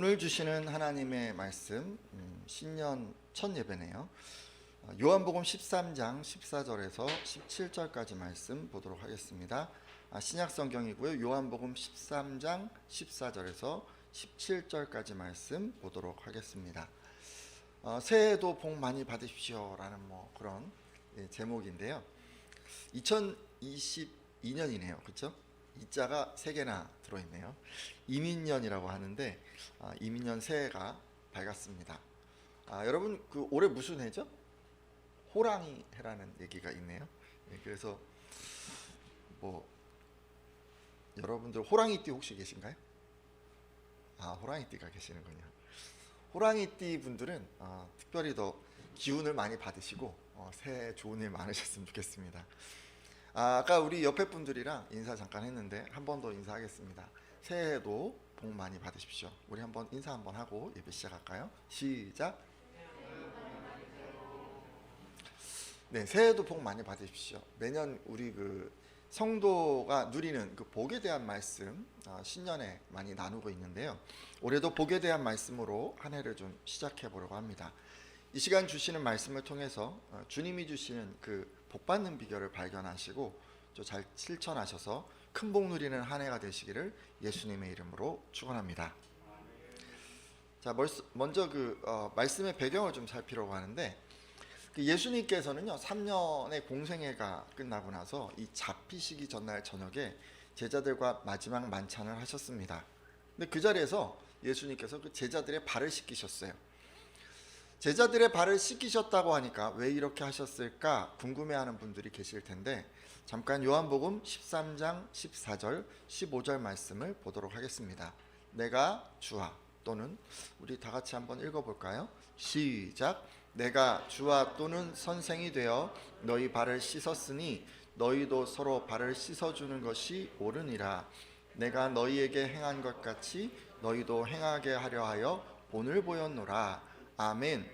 오늘 주시는 하나님의 말씀 신년 첫 예배네요. 요한복음 13장 14절에서 17절까지 말씀 보도록 하겠습니다. 신약 성경이고요. 요한복음 13장 14절에서 17절까지 말씀 보도록 하겠습니다. 새해에도 복 많이 받으십시오 라는 그런 제목인데요. 2022년이네요. 그렇죠? 이자가 3개나 들어있네요. 이민년이라고 하는데 이민년 새해가 밝았습니다. 여러분 올해 무슨 해죠? 호랑이 해라는 얘기가 있네요. 그래서 여러분들 호랑이띠 혹시 계신가요? 호랑이띠가 계시는군요. 호랑이띠 분들은 특별히 더 기운을 많이 받으시고 새해 좋은 일 많으셨으면 좋겠습니다. 아까 우리 옆에 분들이랑 인사 잠깐 했는데 한 번 더 인사하겠습니다. 새해에도 복 많이 받으십시오. 우리 한번 인사 한번 하고 예배 시작할까요? 시작. 네, 새해에도 복 많이 받으십시오. 매년 우리 성도가 누리는 복에 대한 말씀 신년에 많이 나누고 있는데요. 올해도 복에 대한 말씀으로 한 해를 좀 시작해 보려고 합니다. 이 시간 주시는 말씀을 통해서 주님이 주시는 복 받는 비결을 발견하시고 또 잘 실천하셔서 큰 복 누리는 한 해가 되시기를 예수님의 이름으로 축원합니다. 자, 먼저 말씀의 배경을 좀 살피려고 하는데 예수님께서는요 3년의 공생애가 끝나고 나서 이 잡히시기 전날 저녁에 제자들과 마지막 만찬을 하셨습니다. 근데 그 자리에서 예수님께서 제자들의 발을 씻기셨어요. 제자들의 발을 씻기셨다고 하니까 왜 이렇게 하셨을까 궁금해하는 분들이 계실 텐데 잠깐 요한복음 13장 14절 15절 말씀을 보도록 하겠습니다. 내가 주와, 또는 우리 다 같이 한번 읽어볼까요? 시작. 내가 주와 또는 선생이 되어 너희 발을 씻었으니 너희도 서로 발을 씻어주는 것이 옳으니라. 내가 너희에게 행한 것 같이 너희도 행하게 하려 하여 본을 보였노라. 아멘.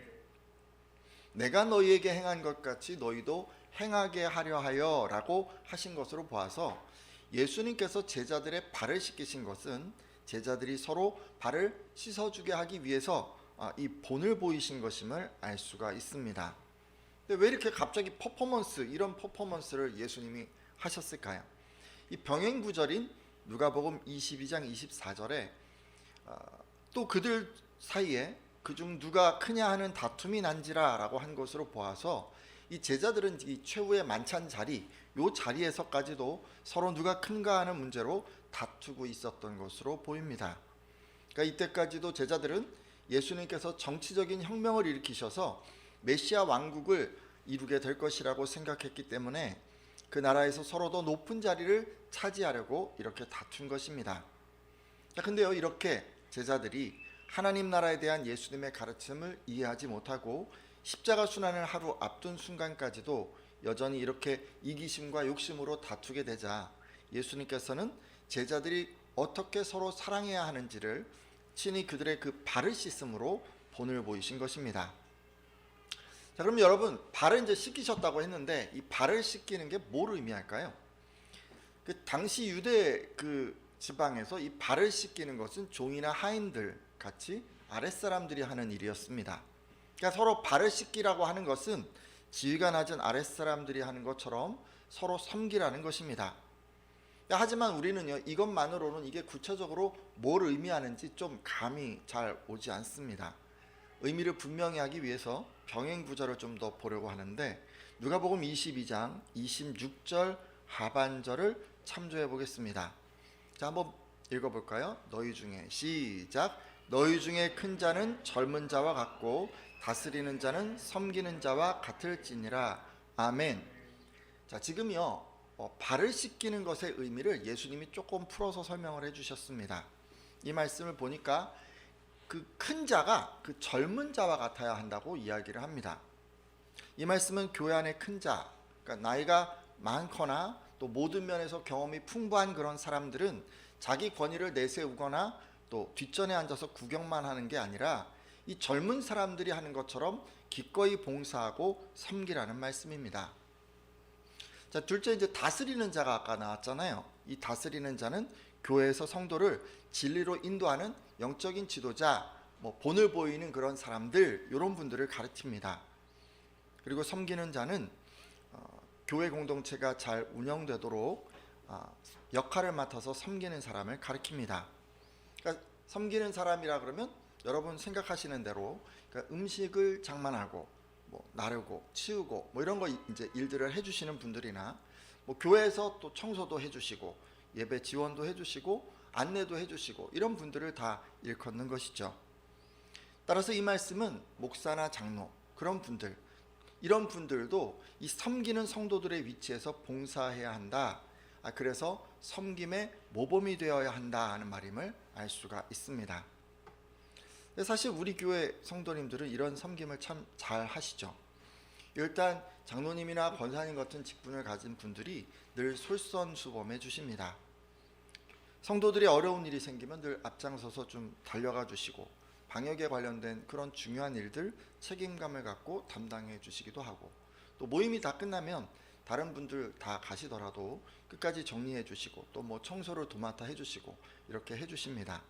내가 너희에게 행한 것 같이 너희도 행하게 하려 하여 라고 하신 것으로 보아서 예수님께서 제자들의 발을 씻기신 것은 제자들이 서로 발을 씻어주게 하기 위해서 이 본을 보이신 것임을 알 수가 있습니다. 근데 왜 이렇게 갑자기 이런 퍼포먼스를 예수님이 하셨을까요? 이 병행 구절인 누가복음 22장 24절에 또 그들 사이에 그중 누가 크냐 하는 다툼이 난지라 라고 한 것으로 보아서 이 제자들은 이 최후의 만찬 자리, 요 자리에서까지도 서로 누가 큰가 하는 문제로 다투고 있었던 것으로 보입니다. 그러니까 이때까지도 제자들은 예수님께서 정치적인 혁명을 일으키셔서 메시아 왕국을 이루게 될 것이라고 생각했기 때문에 그 나라에서 서로 더 높은 자리를 차지하려고 이렇게 다툰 것입니다. 자, 근데요 이렇게 제자들이 하나님 나라에 대한 예수님의 가르침을 이해하지 못하고 십자가 순환을 하루 앞둔 순간까지도 여전히 이렇게 이기심과 욕심으로 다투게 되자 예수님께서는 제자들이 어떻게 서로 사랑해야 하는지를 친히 그들의 발을 씻음으로 본을 보이신 것입니다. 자, 그럼 여러분 발을 이제 씻기셨다고 했는데 이 발을 씻기는 게 뭘 의미할까요? 당시 유대 지방에서 이 발을 씻기는 것은 종이나 하인들 같이 아랫사람들이 하는 일이었습니다. 그러니까 서로 발을 씻기라고 하는 것은 지위가 낮은 아랫사람들이 하는 것처럼 서로 섬기라는 것입니다. 하지만 우리는요 이것만으로는 이게 구체적으로 뭘 의미하는지 좀 감이 잘 오지 않습니다. 의미를 분명히 하기 위해서 병행 구절을 좀 더 보려고 하는데 누가복음 22장 26절 하반절을 참조해 보겠습니다. 자, 한번 읽어볼까요? 너희 중에 시작. 너희 중에 큰 자는 젊은 자와 같고 다스리는 자는 섬기는 자와 같을지니라. 아멘. 자, 지금요 발을 씻기는 것의 의미를 예수님이 조금 풀어서 설명을 해주셨습니다. 이 말씀을 보니까 큰 자가 젊은 자와 같아야 한다고 이야기를 합니다. 이 말씀은 교회 안의 큰 자, 그러니까 나이가 많거나 또 모든 면에서 경험이 풍부한 그런 사람들은 자기 권위를 내세우거나 또 뒷전에 앉아서 구경만 하는 게 아니라 이 젊은 사람들이 하는 것처럼 기꺼이 봉사하고 섬기라는 말씀입니다. 자, 둘째 이제 다스리는 자가 아까 나왔잖아요. 이 다스리는 자는 교회에서 성도를 진리로 인도하는 영적인 지도자, 본을 보이는 그런 사람들, 이런 분들을 가르칩니다. 그리고 섬기는 자는 교회 공동체가 잘 운영되도록 역할을 맡아서 섬기는 사람을 가르칩니다. 그러니까 섬기는 사람이라 그러면 여러분 생각하시는 대로 그러니까 음식을 장만하고 나르고 치우고 이런 거 이제 일들을 해주시는 분들이나 교회에서 또 청소도 해주시고 예배 지원도 해주시고 안내도 해주시고 이런 분들을 다 일컫는 것이죠. 따라서 이 말씀은 목사나 장로 그런 분들, 이런 분들도 이 섬기는 성도들의 위치에서 봉사해야 한다. 그래서 섬김의 모범이 되어야 한다 하는 말임을 알 수가 있습니다. 사실 우리 교회 성도님들은 이런 섬김을 참 잘 하시죠. 일단 장로님이나 권사님 같은 직분을 가진 분들이 늘 솔선수범해 주십니다. 성도들이 어려운 일이 생기면 늘 앞장서서 좀 달려가 주시고 방역에 관련된 그런 중요한 일들 책임감을 갖고 담당해 주시기도 하고, 또 모임이 다 끝나면 다른 분들 다 가시더라도 끝까지 정리해 주시고 또 청소를 도맡아 해 주시고 이렇게 해 주십니다.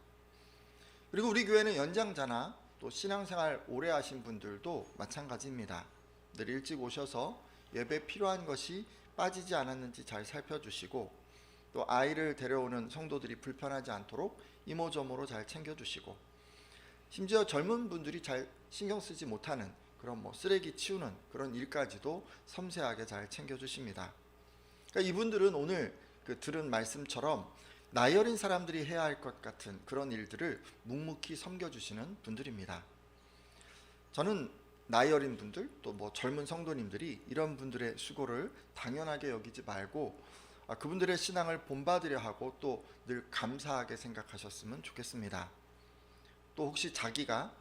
그리고 우리 교회는 연장자나 또 신앙생활 오래 하신 분들도 마찬가지입니다. 늘 일찍 오셔서 예배 필요한 것이 빠지지 않았는지 잘 살펴주시고, 또 아이를 데려오는 성도들이 불편하지 않도록 이모저모로 잘 챙겨주시고, 심지어 젊은 분들이 잘 신경 쓰지 못하는 그런 쓰레기 치우는 그런 일까지도 섬세하게 잘 챙겨주십니다. 그러니까 이분들은 오늘 들은 말씀처럼 나이 어린 사람들이 해야 할 것 같은 그런 일들을 묵묵히 섬겨주시는 분들입니다. 저는 나이 어린 분들 또 젊은 성도님들이 이런 분들의 수고를 당연하게 여기지 말고 그분들의 신앙을 본받으려 하고 또 늘 감사하게 생각하셨으면 좋겠습니다. 또 혹시 자기가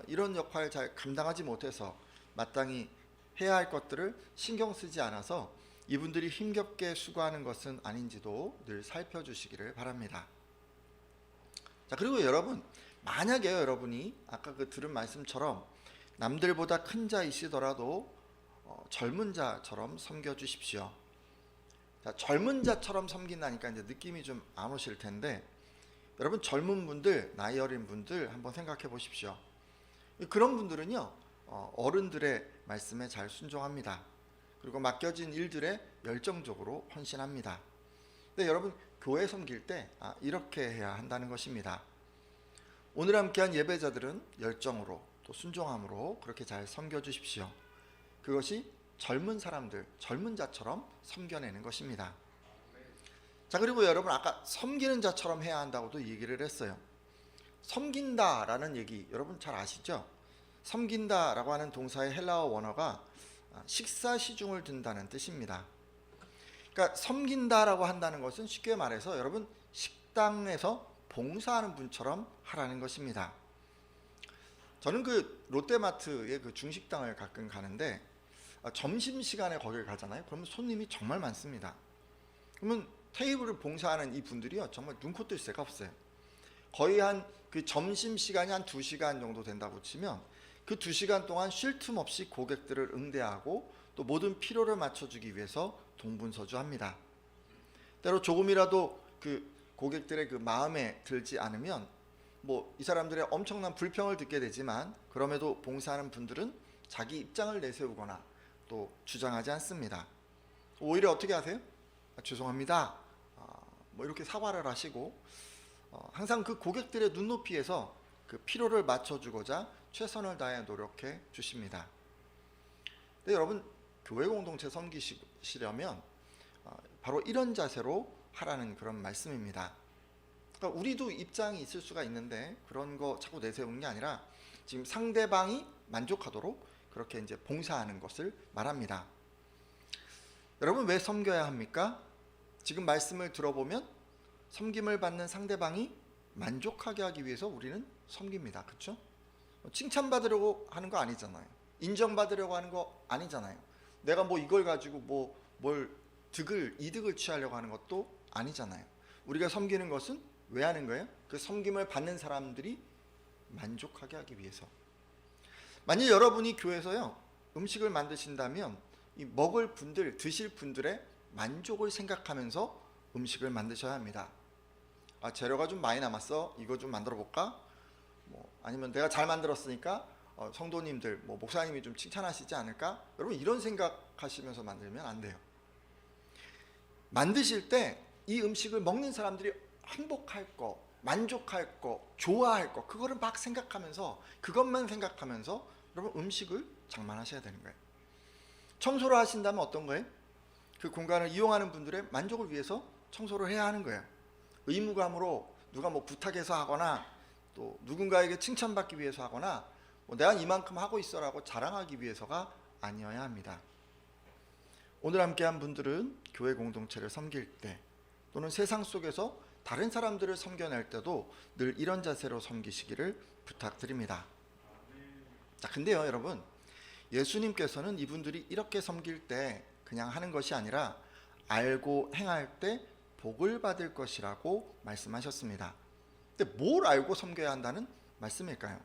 이런 역할을 잘 감당하지 못해서 마땅히 해야 할 것들을 신경 쓰지 않아서 이분들이 힘겹게 수고하는 것은 아닌지도 늘 살펴주시기를 바랍니다. 자, 그리고 여러분, 만약에 여러분이 아까 들은 말씀처럼 남들보다 큰 자이시더라도 젊은 자처럼 섬겨주십시오. 자, 젊은 자처럼 섬긴다니까 이제 느낌이 좀 안 오실 텐데, 여러분 젊은 분들, 나이 어린 분들 한번 생각해 보십시오. 그런 분들은요, 어른들의 말씀에 잘 순종합니다. 그리고 맡겨진 일들에 열정적으로 헌신합니다. 근데 여러분 교회 섬길 때 이렇게 해야 한다는 것입니다. 오늘 함께한 예배자들은 열정으로 또 순종함으로 그렇게 잘 섬겨주십시오. 그것이 젊은 사람들, 젊은 자처럼 섬겨내는 것입니다. 자, 그리고 여러분 아까 섬기는 자처럼 해야 한다고도 얘기를 했어요. 섬긴다라는 얘기 여러분 잘 아시죠? 섬긴다라고 하는 동사의 헬라어 원어가 식사 시중을 든다는 뜻입니다. 그러니까 섬긴다라고 한다는 것은 쉽게 말해서 여러분 식당에서 봉사하는 분처럼 하라는 것입니다. 저는 롯데마트의 중식당을 가끔 가는데 점심시간에 거기를 가잖아요. 그러면 손님이 정말 많습니다. 그러면 테이블을 봉사하는 이 분들이요 정말 눈코 뜰 새가 없어요. 거의 한 점심시간이 한 2시간 정도 된다고 치면 그 2시간 동안 쉴 틈 없이 고객들을 응대하고 또 모든 필요를 맞춰주기 위해서 동분서주합니다. 때로 조금이라도 고객들의 마음에 들지 않으면 이 사람들의 엄청난 불평을 듣게 되지만, 그럼에도 봉사하는 분들은 자기 입장을 내세우거나 또 주장하지 않습니다. 오히려 어떻게 하세요? 죄송합니다. 이렇게 사과를 하시고 항상 고객들의 눈높이에서 필요를 맞춰주고자 최선을 다해 노력해 주십니다. 근데 여러분 교회 공동체 섬기시려면 바로 이런 자세로 하라는 그런 말씀입니다. 그러니까 우리도 입장이 있을 수가 있는데 그런 거 자꾸 내세우는 게 아니라 지금 상대방이 만족하도록 그렇게 이제 봉사하는 것을 말합니다. 여러분 왜 섬겨야 합니까? 지금 말씀을 들어보면 섬김을 받는 상대방이 만족하게 하기 위해서 우리는 섬깁니다. 그렇죠? 칭찬받으려고 하는 거 아니잖아요. 인정받으려고 하는 거 아니잖아요. 내가 이걸 가지고 뭘 이득을 취하려고 하는 것도 아니잖아요. 우리가 섬기는 것은 왜 하는 거예요? 그 섬김을 받는 사람들이 만족하게 하기 위해서. 만약 여러분이 교회에서요 음식을 만드신다면 이 먹을 분들, 드실 분들의 만족을 생각하면서 음식을 만드셔야 합니다. 재료가 좀 많이 남았어. 이거 좀 만들어 볼까? 아니면 내가 잘 만들었으니까 성도님들, 목사님이 좀 칭찬하시지 않을까? 여러분 이런 생각하시면서 만들면 안 돼요. 만드실 때 이 음식을 먹는 사람들이 행복할 거, 만족할 거, 좋아할 거, 그거를 막 생각하면서, 그것만 생각하면서 여러분 음식을 장만하셔야 되는 거예요. 청소를 하신다면 어떤 거예요? 그 공간을 이용하는 분들의 만족을 위해서 청소를 해야 하는 거예요. 의무감으로 누가 부탁해서 하거나 또 누군가에게 칭찬받기 위해서 하거나 내가 이만큼 하고 있어라고 자랑하기 위해서가 아니어야 합니다. 오늘 함께한 분들은 교회 공동체를 섬길 때 또는 세상 속에서 다른 사람들을 섬겨낼 때도 늘 이런 자세로 섬기시기를 부탁드립니다. 자, 근데요 여러분, 예수님께서는 이분들이 이렇게 섬길 때 그냥 하는 것이 아니라 알고 행할 때 복을 받을 것이라고 말씀하셨습니다. 근데 뭘 알고 섬겨야 한다는 말씀일까요?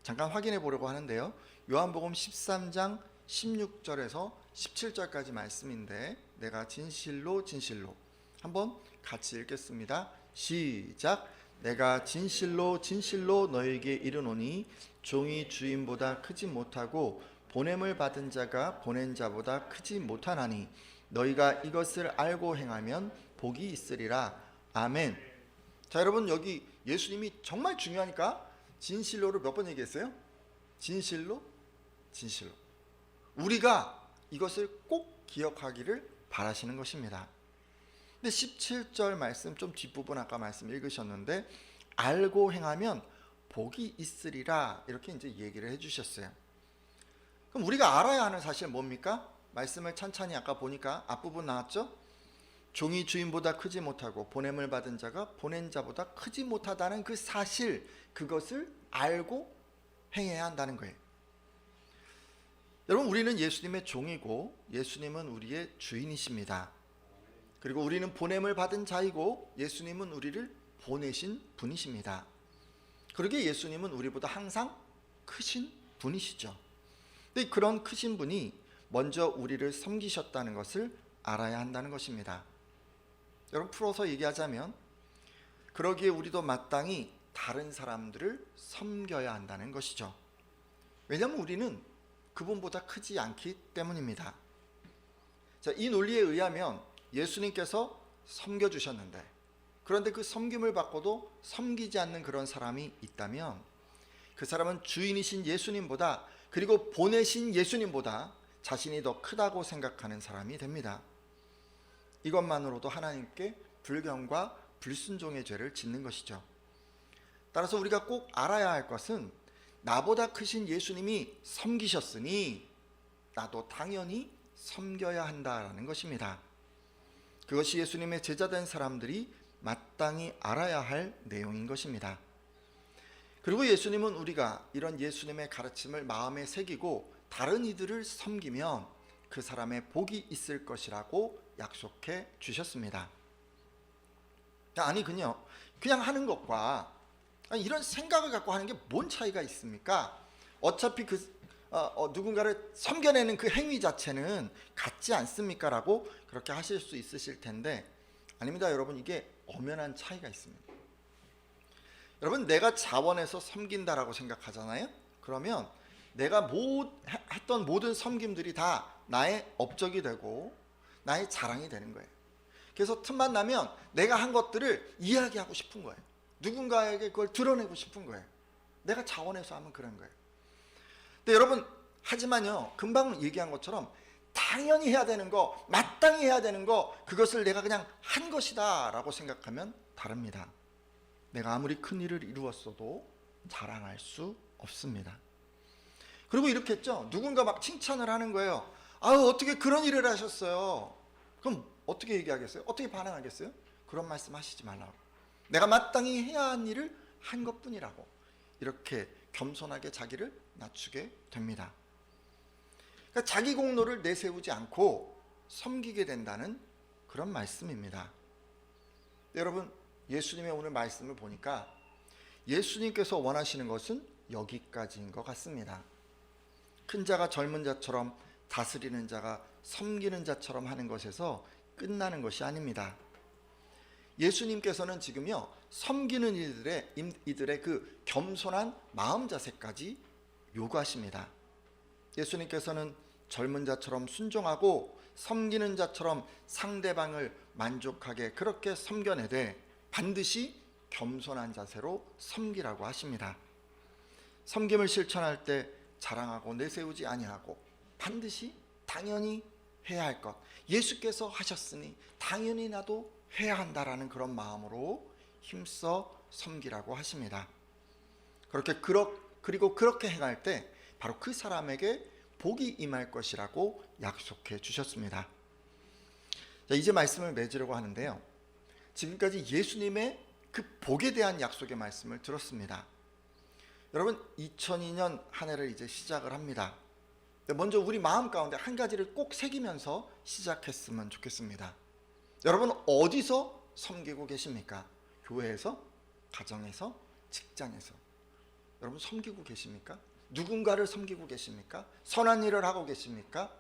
잠깐 확인해 보려고 하는데요. 요한복음 13장 16절에서 17절까지 말씀인데, 내가 진실로 진실로, 한번 같이 읽겠습니다. 시작. 내가 진실로 진실로 너에게 이르노니 종이 주인보다 크지 못하고 보냄을 받은 자가 보낸 자보다 크지 못하나니 너희가 이것을 알고 행하면 복이 있으리라. 아멘. 자, 여러분 여기 예수님이 정말 중요하니까 진실로를 몇 번 얘기했어요? 진실로 진실로. 우리가 이것을 꼭 기억하기를 바라시는 것입니다. 근데 17절 말씀 좀 뒷부분 아까 말씀 읽으셨는데, 알고 행하면 복이 있으리라 이렇게 이제 얘기를 해주셨어요. 그럼 우리가 알아야 하는 사실 뭡니까? 말씀을 찬찬히 아까 보니까 앞부분 나왔죠? 종이 주인보다 크지 못하고 보냄을 받은 자가 보낸 자보다 크지 못하다는 그 사실, 그것을 알고 행해야 한다는 거예요. 여러분, 우리는 예수님의 종이고 예수님은 우리의 주인이십니다. 그리고 우리는 보냄을 받은 자이고 예수님은 우리를 보내신 분이십니다. 그러기에 예수님은 우리보다 항상 크신 분이시죠. 근데 그런 크신 분이 먼저 우리를 섬기셨다는 것을 알아야 한다는 것입니다. 여러분, 풀어서 얘기하자면 그러기에 우리도 마땅히 다른 사람들을 섬겨야 한다는 것이죠. 왜냐하면 우리는 그분보다 크지 않기 때문입니다. 자, 이 논리에 의하면 예수님께서 섬겨주셨는데, 그런데 그 섬김을 받고도 섬기지 않는 그런 사람이 있다면 그 사람은 주인이신 예수님보다, 그리고 보내신 예수님보다 자신이 더 크다고 생각하는 사람이 됩니다. 이것만으로도 하나님께 불경과 불순종의 죄를 짓는 것이죠. 따라서 우리가 꼭 알아야 할 것은, 나보다 크신 예수님이 섬기셨으니 나도 당연히 섬겨야 한다라는 것입니다. 그것이 예수님의 제자된 사람들이 마땅히 알아야 할 내용인 것입니다. 그리고 예수님은 우리가 이런 예수님의 가르침을 마음에 새기고 다른 이들을 섬기면 그 사람의 복이 있을 것이라고 약속해 주셨습니다. 아니, 그냥 하는 것과 이런 생각을 갖고 하는 게 뭔 차이가 있습니까? 어차피 누군가를 섬겨내는 그 행위 자체는 같지 않습니까? 라고 그렇게 하실 수 있으실 텐데, 아닙니다. 여러분, 이게 엄연한 차이가 있습니다. 여러분, 내가 자원해서 섬긴다라고 생각하잖아요. 그러면 내가 했던 모든 섬김들이 다 나의 업적이 되고 나의 자랑이 되는 거예요. 그래서 틈만 나면 내가 한 것들을 이야기하고 싶은 거예요. 누군가에게 그걸 드러내고 싶은 거예요. 내가 자원해서 하면 그런 거예요. 근데 여러분, 하지만요, 금방 얘기한 것처럼 당연히 해야 되는 거, 마땅히 해야 되는 거, 그것을 내가 그냥 한 것이다 라고 생각하면 다릅니다. 내가 아무리 큰 일을 이루었어도 자랑할 수 없습니다. 그리고 이렇게 했죠. 누군가 막 칭찬을 하는 거예요. 아유, 어떻게 그런 일을 하셨어요? 그럼 어떻게 얘기하겠어요? 어떻게 반응하겠어요? 그런 말씀 하시지 말라고. 내가 마땅히 해야 한 일을 한 것뿐이라고, 이렇게 겸손하게 자기를 낮추게 됩니다. 그러니까 자기 공로를 내세우지 않고 섬기게 된다는 그런 말씀입니다. 여러분, 예수님의 오늘 말씀을 보니까 예수님께서 원하시는 것은 여기까지인 것 같습니다. 큰 자가 젊은 자처럼, 다스리는 자가 섬기는 자처럼 하는 것에서 끝나는 것이 아닙니다. 예수님께서는 지금요 섬기는 이들의 그 겸손한 마음 자세까지 요구하십니다. 예수님께서는 젊은 자처럼 순종하고 섬기는 자처럼 상대방을 만족하게 그렇게 섬겨내되 반드시 겸손한 자세로 섬기라고 하십니다. 섬김을 실천할 때 자랑하고 내세우지 아니하고 반드시 당연히 해야 할 것, 예수께서 하셨으니 당연히 나도 해야 한다라는 그런 마음으로 힘써 섬기라고 하십니다. 그리고 그렇게 행할 때 바로 그 사람에게 복이 임할 것이라고 약속해 주셨습니다. 자, 이제 말씀을 맺으려고 하는데요, 지금까지 예수님의 그 복에 대한 약속의 말씀을 들었습니다. 여러분, 2002년 한 해를 이제 시작을 합니다. 먼저 우리 마음 가운데 한 가지를 꼭 새기면서 시작했으면 좋겠습니다. 여러분, 어디서 섬기고 계십니까? 교회에서? 가정에서? 직장에서? 여러분, 섬기고 계십니까? 누군가를 섬기고 계십니까? 선한 일을 하고 계십니까?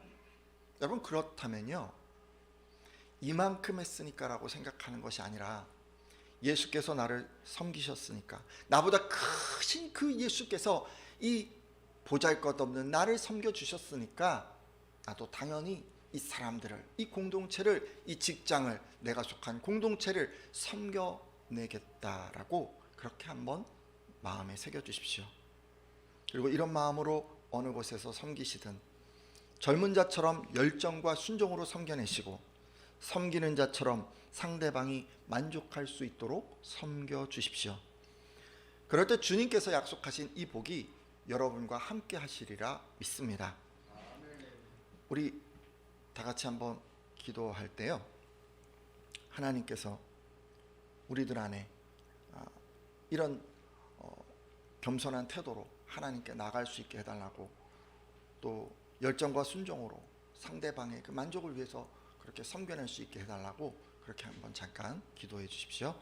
여러분, 그렇다면요, 이만큼 했으니까 라고 생각하는 것이 아니라 예수께서 나를 섬기셨으니까, 나보다 크신 그 예수께서 이 보잘것없는 나를 섬겨주셨으니까 나도 당연히 이 사람들을, 이 공동체를, 이 직장을, 내가 속한 공동체를 섬겨내겠다라고 그렇게 한번 마음에 새겨주십시오. 그리고 이런 마음으로 어느 곳에서 섬기시든 젊은 자처럼 열정과 순종으로 섬겨내시고 섬기는 자처럼 상대방이 만족할 수 있도록 섬겨주십시오. 그럴 때 주님께서 약속하신 이 복이 여러분과 함께 하시리라 믿습니다. 우리 다 같이 한번 기도할 때요, 하나님께서 우리들 안에 이런 겸손한 태도로 하나님께 나갈 수 있게 해달라고, 또 열정과 순종으로 상대방의 그 만족을 위해서 그렇게 섬겨낼 수 있게 해달라고 그렇게 한번 잠깐 기도해 주십시오.